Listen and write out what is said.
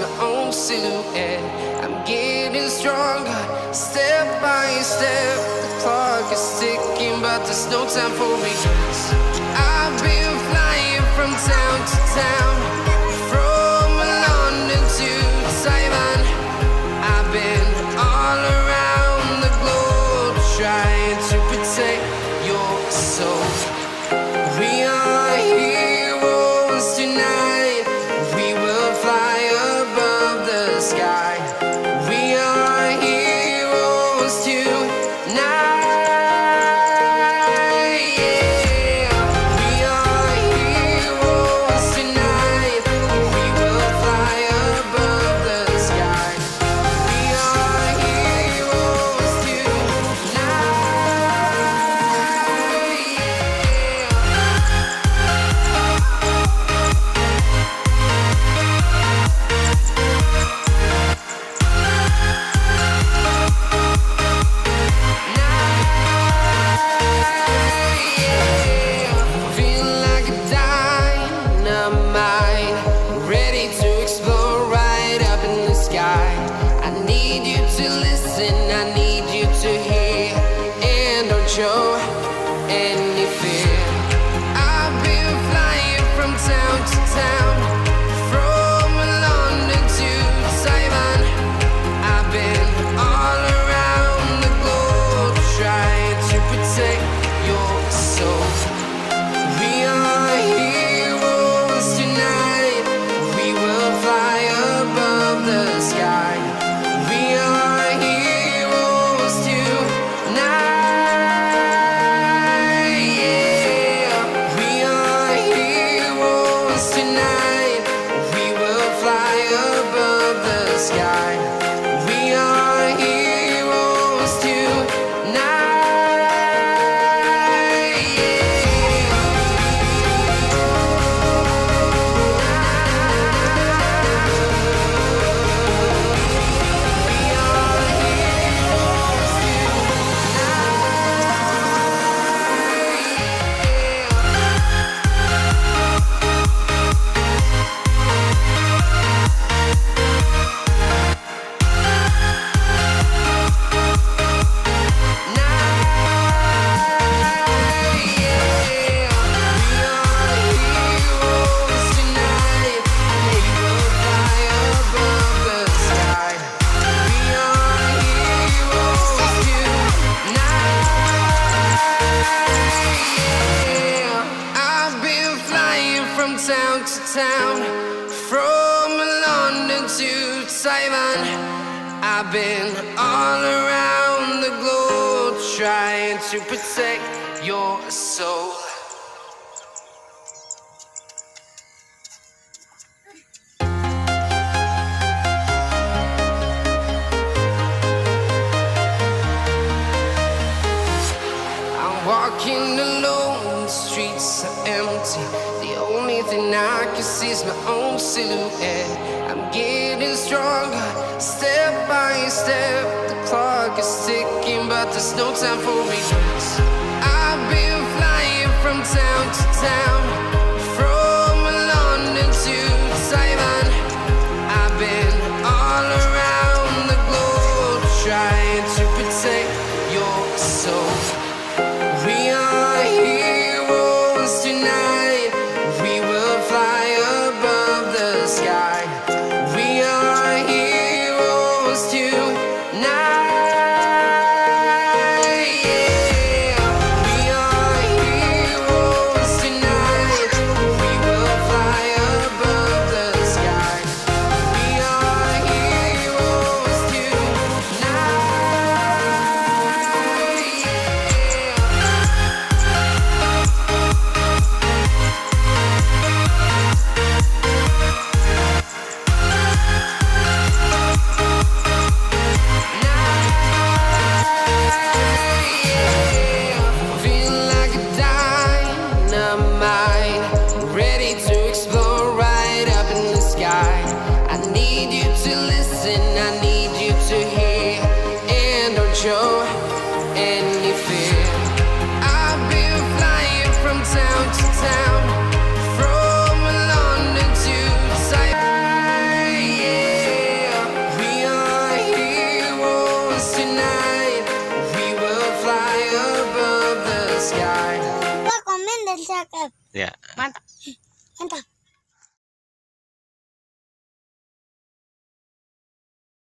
my own silhouette. I'm getting stronger, step by step. The clock is ticking, but there's no time for me. I've been flying from town to town, from London to Taiwan. I've been all around the globe, trying to protect your soul. We are heroes tonight. We will fly above the sky. We are heroes tonight. Show any fear. I've been flying from town to town, from London to Taiwan. I've been all around the globe, trying to protect your soul. We are heroes tonight. We will fly above the sky. We are heroes tonight. Town to town, from London to Taiwan. I've been all around the globe, trying to protect your soul. I'm walking alone, the streets are empty. The only thing I can see is my own silhouette. I'm getting stronger, step by step. The clock is ticking, but there's no time for me. I've been flying from town to town, from London to Taiwan. I've been all around the globe, trying to protect your soul. We are heroes tonight. We will fly above the sky. We are heroes tonight. We are heroes tonight. We will fly above the sky. We are heroes town, from London to Taiwan. dan cakep. Ya. Mantap. Mantap.